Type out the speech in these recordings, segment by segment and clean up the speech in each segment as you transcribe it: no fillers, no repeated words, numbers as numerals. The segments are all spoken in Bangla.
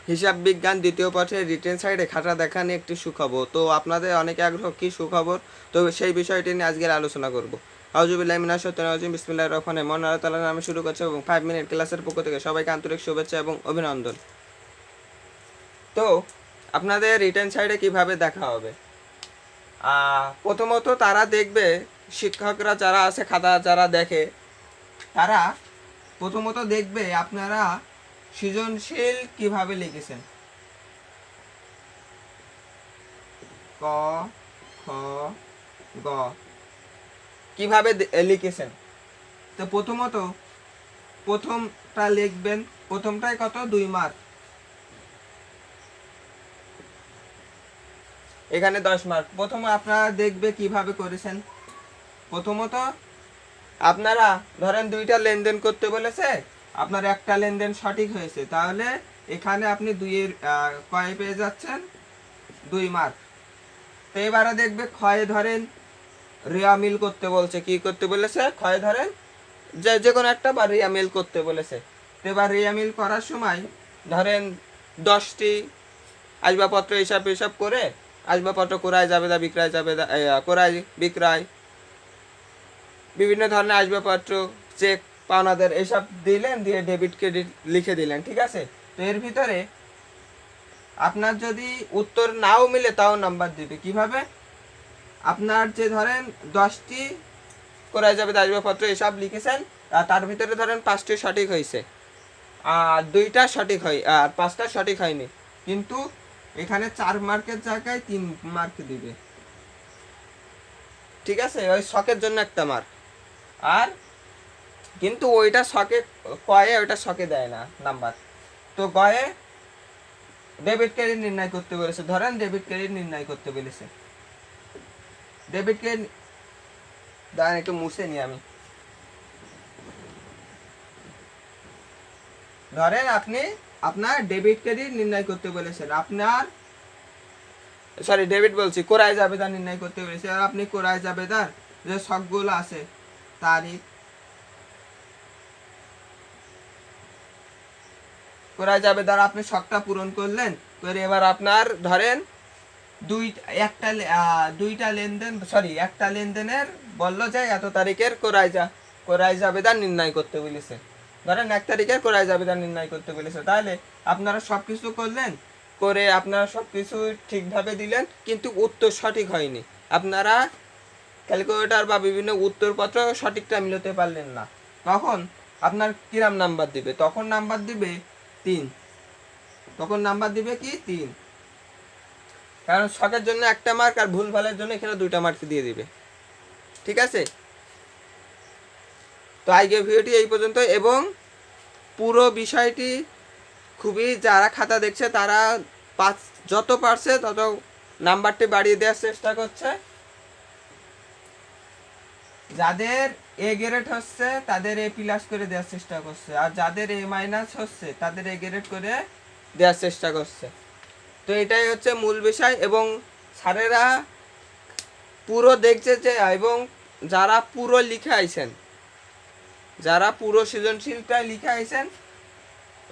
হিসাব বিজ্ঞান দ্বিতীয় পত্রের রিটেন সাইডে খাতা দেখা নিয়ে একটি সুখবর। তো আপনাদের অনেকে আগ্রহ কী সুখবর, তো সেই বিষয়টি নিয়ে আজকের আলোচনা করব। আউযুবিল্লাহি মিনাশ শাইতানির রাজিম, বিসমিল্লাহির রহমানির রহিম। মহান আল্লাহ তাআলার নামে শুরু করছে এবং 5 মিনিট ক্লাসের পক্ষ থেকে সবাইকে আন্তরিক শুভেচ্ছা এবং অভিনন্দন। তো আপনাদের রিটেন সাইডে কিভাবে দেখা হবে? প্রথমত তারা দেখবে, শিক্ষকরা যারা আছে খাতা যারা দেখে তারা প্রথমত দেখবে আপনারা সৃজনশীল কিভাবে লিখেছেন। ক, খ, গ কিভাবে লিখেছেন। তো প্রথমটা লিখবেন, প্রথমটায় কত 2 মার্ক, এখানে 10 মার্ক। প্রথমে আপনারা দেখবে কিভাবে করেছেন। প্রথমত আপনারা ধরেন 2টা লেনদেন করতে বলেছে, আপনার একটা লেনদেন সঠিক হয়েছে, তাহলে এখানে আপনি 2-এর কয়ে পেয়ে যাচ্ছেন 2 মার্ক। তো এবারে দেখবে ক্ষয়ে ধরেন রিয়া মিল করতে বলছে, কি করতে বলেছে, ক্ষয়ে ধরেন যে কোনো একটা বা রিয়া মিল করতে বলেছে। তো এবার রিয়া মিল করার সময় ধরেন 10টি আসবাবপত্র হিসাব করে আসবাবপত্র ক্রয় জাবেদা বিক্রয় জাবেদা ক্রয় বিক্রয় বিভিন্ন ধরনের আসবাবপত্র চেক পাওনাদের এসব দিলেন, দিয়ে ডেবিট ক্রেডিট লিখে দিলেন, ঠিক আছে। তো এর ভিতরে আপনার যদি উত্তর নাও মিলে তাও নাম্বার দিবে। কিভাবে? আপনার যে ধরেন 10টি ক্রয় জাবেদা আসবাবপত্র এসব লিখেছেন, তার ভিতরে ধরেন 5টি সঠিক হয়েছে আর 2টা সঠিক হয় আর 5টা সঠিক হয়নি, কিন্তু এখানে 4 মার্কের জায়গায় 3 মার্ক দিবে, ঠিক আছে। ওই শখের জন্য একটা মার্ক। আর কিন্তু ওইটা শখে কয়ে ওইটা শখে দেয় না নাম্বার। তো গয়ে ডেবিট ক্রেডিট নির্ণয় করতে বলেছে, ধরেন ডেবিট ক্রেডিট নির্ণয় করতে বলেছে। ডেবিট ক্রেডিট দাঁড়ান একটু মুছে নিই আমি। ধরেন আপনি আপনার ডেবিট ক্রেডিট নির্ণয় করতে বলেছেন, আপনার ডেবিট বলছি, ক্রয় জাবেদা নির্ণয় করতে বলেছে। আর আপনি ক্রয় জাবেদার যে শখগুলো আছে, তারিখ, ক্রয় জাবেদার আপনি শখটা পূরণ করলেন করে এবার আপনার ধরেন একটা লেনদেনের বললো যে এত তারিখের ক্রয় জাবেদা নির্ণয় করতে বলেছে। ধরেন 1 তারিখের ক্রয় জাবেদা নির্ণয় করতে বলেছে, তাহলে আপনারা সবকিছু করলেন, করে আপনারা সবকিছু ঠিকভাবে দিলেন, কিন্তু উত্তর সঠিক হয়নি। আপনারা ক্যালকুলেটর বা বিভিন্ন উত্তরপত্র সঠিকটা মিলাতে পারলেন না, তখন আপনার কিরাম নাম্বার দিবে? তখন নাম্বার দিবে 3। তখন নাম্বার দিবে কি 3, কারণ শখের জন্য একটা মার্ক আর ভুলভালের জন্য এখানে 2টা মার্ক দিয়ে দিবে, ঠিক আছে। তো আজকের ভিডিওটি এই পর্যন্ত, এবং পুরো বিষয়টি খুবই, যারা খাতা দেখছে তারা যত পারছে তত নাম্বারটি বাড়িয়ে দেওয়ার চেষ্টা করছে। যাদের এ গ্রেড হচ্ছে তাদের এ প্লাস করে দেওয়ার চেষ্টা করছে, আর যাদের এ মাইনাস হচ্ছে তাদের এ গ্রেড করে দেওয়ার চেষ্টা করছে। তো এটাই হচ্ছে মূল বিষয়, এবং স্যারেরা পুরো দেখছে যে, এবং যারা পুরো লিখে আইছেন, যারা পুরো সৃজনশীলটাই লিখে আইছেন,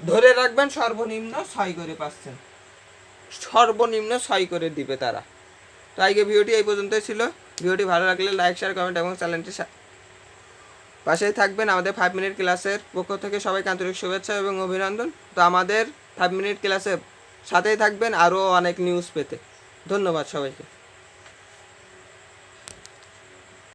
ধরে রাখবেন সর্বনিম্ন 6 করে পাচ্ছেন, সর্বনিম্ন 6 করে দিবে তারা। তো আজকে ভিডিওটি এই পর্যন্তই ছিল। ভিডিওটি ভালো লাগলে লাইক, শেয়ার, কমেন্ট এবং চ্যানেলটির পাশেই থাকবেন। আমাদের 5 মিনিট ক্লাসের পক্ষ থেকে সবাইকে আন্তরিক শুভেচ্ছা এবং অভিনন্দন। তো আমাদের 5 মিনিট ক্লাসের সাথেই থাকবেন আরও অনেক নিউজ পেতে। ধন্যবাদ সবাইকে।